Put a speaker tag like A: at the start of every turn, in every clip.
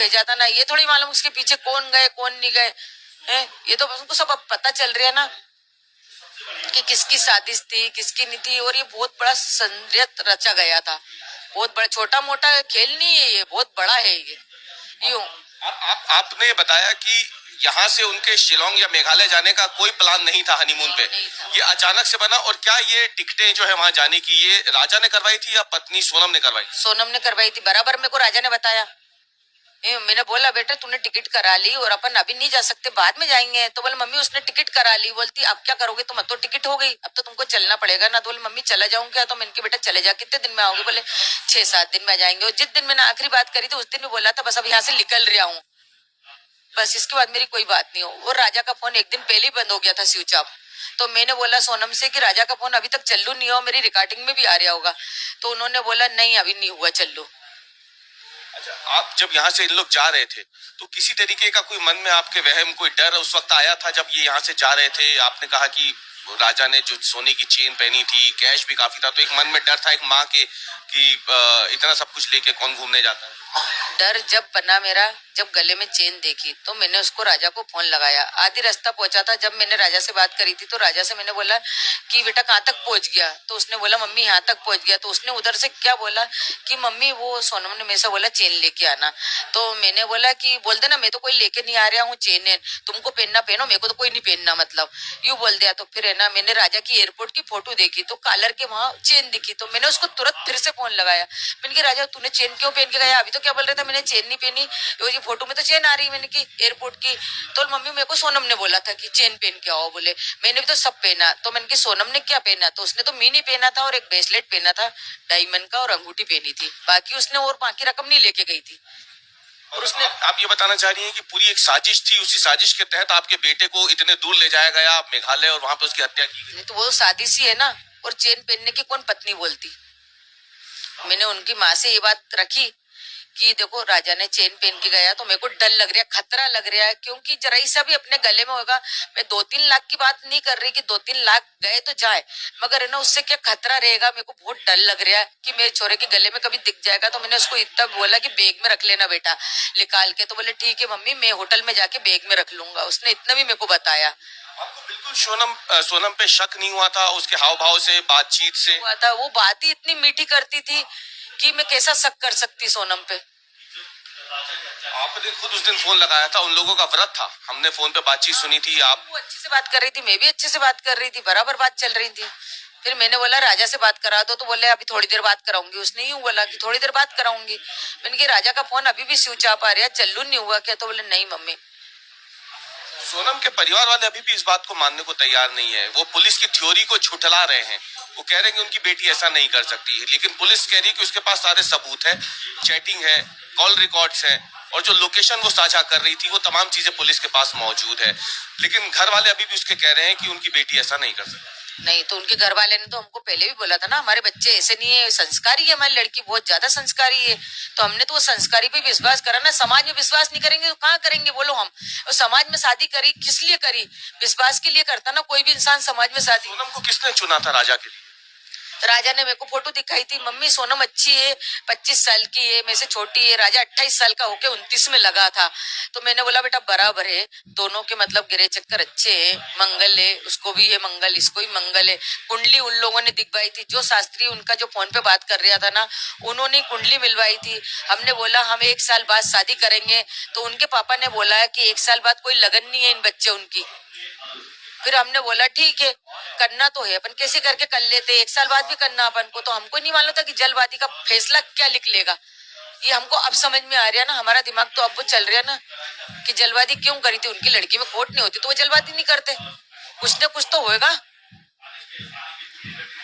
A: भेजा था ना, ये थोड़ी मालूम उसके पीछे कौन गए कौन नहीं गए हैं। ये तो उनको सब अब पता चल रहा है ना कि किसकी साजिश थी किसकी नहीं थी। और ये बहुत बड़ा षड्यंत्र रचा गया था, बहुत बड़ा, छोटा मोटा खेल नहीं है ये, बहुत बड़ा है ये। यूं
B: आपने बताया कि यहाँ से उनके शिलोंग या मेघालय जाने का कोई प्लान नहीं था हनीमून पे, ये अचानक से बना। और क्या ये टिकटें जो है वहाँ जाने की ये राजा ने करवाई थी या पत्नी सोनम ने करवाई?
A: सोनम ने करवाई थी, बराबर मेरे को राजा ने बताया। मैंने बोला बेटा तूने टिकट करा ली और अपन अभी नहीं जा सकते, बाद में जाएंगे। तो बोले मम्मी उसने टिकट करा ली। बोलती अब क्या करोगे तुम, अब तो टिकट हो गई, अब तो तुमको चलना पड़ेगा ना। तो बोले मम्मी चला जाऊं क्या? तो मैंने बेटा चले जा, कितने दिन में आओगे? बोले 6-7 दिन में आ जाएंगे। और जिस दिन मैंने आखिरी बात करी थी उस दिन में बोला था बस अब यहाँ से निकल रहा हूँ, बस इसके बाद मेरी कोई बात नहीं हो। और राजा का फोन एक दिन पहले ही बंद हो गया था, स्विच ऑफ। तो मैंने बोला सोनम से कि राजा का फोन अभी तक चल्लू नहीं हो, मेरी रिकॉर्डिंग में भी आ रहा होगा। तो उन्होंने बोला नहीं अभी नहीं हुआ चल्लू।
B: अच्छा, आप जब यहाँ से इन लोग जा रहे थे तो किसी तरीके का कोई मन में आपके वहम, कोई डर उस वक्त आया था जब ये यहाँ से जा रहे थे? आपने कहा कि राजा ने जो सोने की चेन पहनी थी, कैश भी काफी था, तो एक मन में डर था एक माँ के कि इतना सब कुछ लेके कौन घूमने जाता है?
A: डर जब बना मेरा, जब गले में चेन देखी तो मैंने उसको राजा को फोन लगाया। आधी रास्ता पहुंचा था जब मैंने राजा से बात करी थी, तो राजा से मैंने बोला कि बेटा कहाँ तक पहुंच गया? तो उसने बोला मम्मी यहाँ तक पहुंच गया। तो उसने उधर से क्या बोला कि मम्मी वो सोनम ने मेरे से बोला चेन लेके आना। तो मैंने बोला कि बोल देना मैं तो कोई लेके नहीं आ रहा हूँ चेन, तुमको पहनना पहनो, मेरे को तो कोई नहीं पहनना, मतलब यूं बोल दिया। तो फिर है ना मैंने राजा की एयरपोर्ट की फोटो देखी तो कॉलर के वहां चेन दिखी। तो मैंने उसको तुरंत फिर से फोन लगाया, मैंने कहा राजा तूने चेन क्यों पहन के गया? अभी तो क्या बोल रहा था मैंने चेन नहीं पहनी, ये फोटो में तो चेन आ रही है मैंने की एयरपोर्ट की। तो मम्मी मेरे को सोनम ने बोला था कि चेन पहन के आओ, बोले मैंने भी तो सब पहना। तो मैंने की सोनम ने क्या पहना? तो उसने तो मिनी पहना था और एक ब्रेसलेट पहना था डायमंड का और अंगूठी पहनी थी, बाकी उसने और बाकी रकम नहीं लेके गई थी।
B: और उसने आप ये बताना चाह रही हैं कि पूरी एक साजिश थी, उसी साजिश के तहत आपके बेटे को इतने दूर ले जाया गया मेघालय और वहां पे उसकी हत्या की गई?
A: तो वो साजिश ही है ना। और चेन पहनने की कौन पत्नी बोलती? मैंने उनकी माँ से ये बात रखी कि देखो राजा ने चेन पहन के गया तो मेरे को डर लग रहा है, खतरा लग रहा है, क्योंकि जरा सा भी अपने गले में होगा। मैं 2-3 लाख की बात नहीं कर रही कि 2-3 लाख गए तो जाए, मगर है ना उससे क्या खतरा रहेगा। मेरे को बहुत डर लग रहा है कि मेरे छोरे के गले में कभी दिख जाएगा। तो मैंने उसको इतना बोला कि बैग में रख लेना बेटा निकाल के। तो बोले ठीक है मम्मी मैं होटल में जाके बैग में रख लूंगा। उसने इतना भी मेरे को बताया।
B: आपको बिल्कुल सोनम पे शक नहीं हुआ था उसके हाव भाव से, बातचीत से?
A: हुआ था, वो बात ही इतनी मीठी करती थी कि मैं कैसा शक कर सकती सोनम पे।
B: आपने खुद उस दिन फोन लगाया था, उन लोगों का व्रत था, हमने फोन पे बातचीत सुनी थी। आप
A: वो अच्छे से बात कर रही थी, मैं भी अच्छे से बात कर रही थी, बराबर बात चल रही थी। फिर मैंने बोला राजा से बात करा दो, तो बोले अभी थोड़ी देर बात कराऊंगी। उसने यूं बोला कि थोड़ी देर बात कराऊंगी। मैंने कहा राजा का फोन अभी भी स्विच ऑफ आ रहा है, चल्लू नहीं हुआ क्या? तो बोले नहीं मम्मी।
B: सोनम के परिवार वाले अभी भी इस बात को मानने को तैयार नहीं है, वो पुलिस की थ्योरी को झुठला रहे हैं। वो कह रहे हैं कि उनकी बेटी ऐसा नहीं कर सकती, लेकिन पुलिस कह रही है कि उसके पास सारे सबूत है, चैटिंग है, कॉल रिकॉर्ड्स है, और जो लोकेशन वो साझा कर रही थी वो तमाम चीजें पुलिस के पास मौजूद है। लेकिन घर वाले अभी भी उसके कह रहे हैं कि उनकी बेटी ऐसा नहीं कर सकती।
A: नहीं तो उनके घर वाले ने तो हमको पहले भी बोला था ना हमारे बच्चे ऐसे नहीं है, संस्कारी है, हमारी लड़की बहुत ज्यादा संस्कारी है। तो हमने तो वो संस्कारी पे विश्वास करा ना। समाज में विश्वास नहीं करेंगे तो कहाँ करेंगे बोलो हम? और समाज में शादी करी किस लिए करी? विश्वास के लिए करता ना कोई भी इंसान समाज में शादी।
B: सोनम को किसने चुना था राजा के लिए?
A: राजा ने मेरे को फोटो दिखाई थी, मम्मी सोनम अच्छी है, 25 साल की है, मेरे से छोटी है। राजा 28 साल का होके 29 में लगा था। तो मैंने बोला बेटा बराबर है, दोनों के मतलब गिरे चक्कर अच्छे है, मंगल है, उसको भी है मंगल, इसको भी मंगल है। कुंडली उन लोगों ने दिखवाई थी, जो शास्त्री उनका जो फोन पे बात कर रहा था ना, उन्होंने कुंडली मिलवाई थी। हमने बोला हम 1 साल बाद शादी करेंगे। तो उनके पापा ने बोला कि 1 साल बाद कोई लगन नहीं है इन बच्चे उनकी। फिर हमने बोला ठीक है करना तो है, अपन कैसे करके कर लेते, 1 साल बाद भी करना अपन को। तो हमको नहीं मालूम था कि जल्दबाजी का फैसला क्या लिख लेगा। ये हमको अब समझ में आ रहा है ना, हमारा दिमाग तो अब वो चल रहा है ना कि जल्दबाजी क्यों करी थी। उनकी लड़की में खोट नहीं होती तो वो जल्दबाजी नहीं करते, कुछ न कुछ तो होएगा।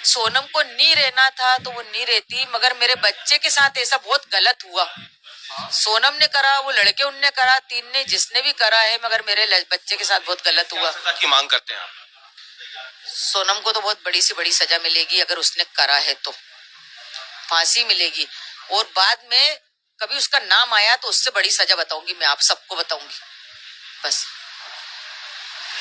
A: सोनम को नहीं रहना था तो वो नहीं रहती, मगर मेरे बच्चे के साथ ऐसा बहुत गलत हुआ। सोनम ने करा, वो लड़के उनने करा, 3 ने जिसने भी करा है, मगर मेरे बच्चे के साथ बहुत गलत हुआ।
B: सजा की मांग करते हैं आप?
A: सोनम को तो बहुत बड़ी से बड़ी सजा मिलेगी, अगर उसने करा है तो फांसी मिलेगी। और बाद में कभी उसका नाम आया तो उससे बड़ी सजा बताऊंगी, मैं आप सबको बताऊंगी। बस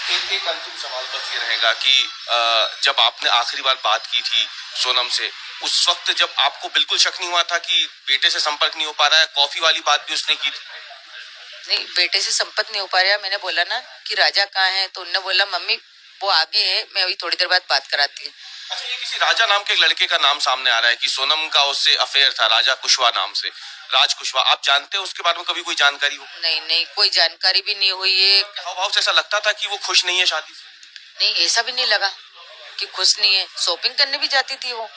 B: एक अंतिम सवाल बस ये रहेगा कि जब आपने आखिरी बार बात की थी सोनम से, उस वक्त जब आपको बिल्कुल शक नहीं हुआ था कि बेटे से संपर्क नहीं हो पा रहा है? कॉफी वाली बात भी उसने की थी?
A: नहीं, बेटे से संपर्क नहीं हो पा रहा। मैंने बोला ना कि राजा कहाँ है, तो उन्होंने बोला मम्मी वो आगे है, मैं अभी थोड़ी देर बाद बात कराती हूँ।
B: अच्छा, ये किसी राजा नाम के एक लड़के का नाम सामने आ रहा है कि सोनम का उससे अफेयर था, राजा कुशवाहा नाम से। राज कुशवाहा, आप जानते हैं उसके बारे में? कभी कोई जानकारी हो?
A: नहीं नहीं, कोई जानकारी भी नहीं हुई है।
B: हाव भाव से ऐसा लगता था कि वो खुश नहीं है शादी से।
A: नहीं, ऐसा भी नहीं लगा कि खुश नहीं है। शॉपिंग करने भी जाती थी वो,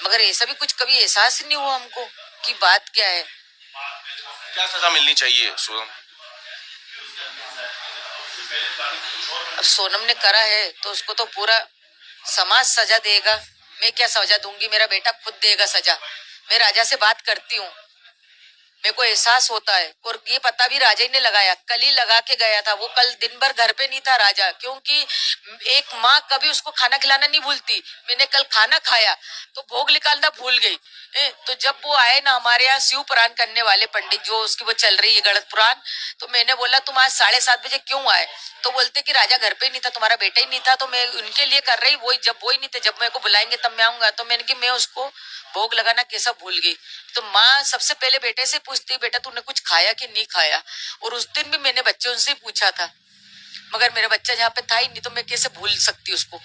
A: मगर ऐसा भी कुछ कभी एहसास ही नहीं हुआ हमको कि बात क्या है।
B: क्या सजा मिलनी चाहिए सोनम?
A: अब सोनम ने करा है तो उसको तो पूरा समाज सजा देगा। मैं क्या सजा दूंगी, मेरा बेटा खुद देगा सजा। मैं राजा से बात करती हूँ, मेरे को एहसास होता है। और ये पता भी राजा ही ने लगाया, कल ही लगा के गया था वो। कल दिन भर घर पे नहीं था राजा, क्योंकि एक माँ कभी उसको खाना खिलाना नहीं भूलती। मैंने कल खाना खाया तो भोग निकालना भूल गई। तो जब वो आए ना हमारे यहाँ शिव पुराण करने वाले पंडित, जो उसकी वो चल रही है गणत पुराण, तो मैंने बोला तुम आज 7:30 बजे क्यों आए? तो बोलते कि राजा घर पे नहीं था, तुम्हारा बेटा ही नहीं था, तो मैं उनके लिए कर रही। वही जब वही नहीं थे, जब मेरे को बुलाएंगे तब मैं आऊंगा। तो मैंने कि मैं उसको भोग लगाना कैसा भूल गई। तो माँ सबसे पहले बेटे से पूछती, बेटा तूने कुछ खाया कि नहीं खाया? और उस दिन भी मैंने बच्चे उनसे पूछा था, मगर मेरा बच्चा जहाँ पे था ही नहीं, तो मैं कैसे भूल सकती उसको।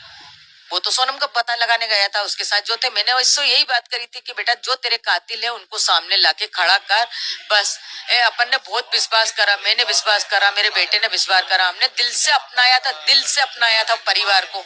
A: वो तो सोनम का पता लगाने गया था, उसके साथ जो थे। मैंने उससे यही बात करी थी कि बेटा जो तेरे कातिल है उनको सामने लाके खड़ा कर, बस। अपन ने बहुत विश्वास करा, मैंने विश्वास करा, मेरे बेटे ने विश्वास करा, हमने दिल से अपनाया था, दिल से अपनाया था परिवार को।